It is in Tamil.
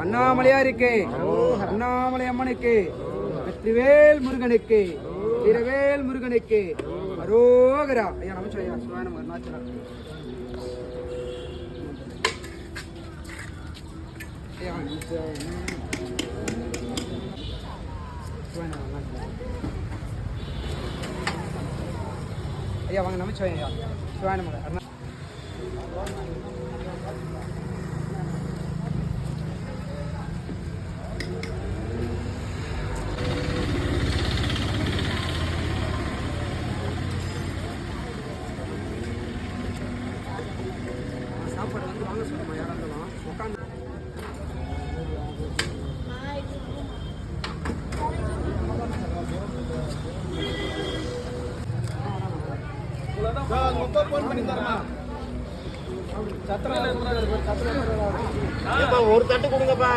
அண்ணாமலையாருக்கு, அண்ணாமலை அம்மனுக்கு, வெற்றிவேல் முருகனுக்கு, வீரவேல் முருகனுக்கு அரோகரா. ஐயா நமச்சிவாயா. சிவாய நம. அருணாச்சலம். ஐயா நமச்சிவாய. சிவாய நம. ஐயா வாங்க நமச்சிவாயா. ஐயா சிவாய நம. சாப்பாடு வந்து வாங்க சொல்லுமா யாராக இருந்தாலும் உட்காந்து. ஒரு தட்டு கொடுங்கப்பா.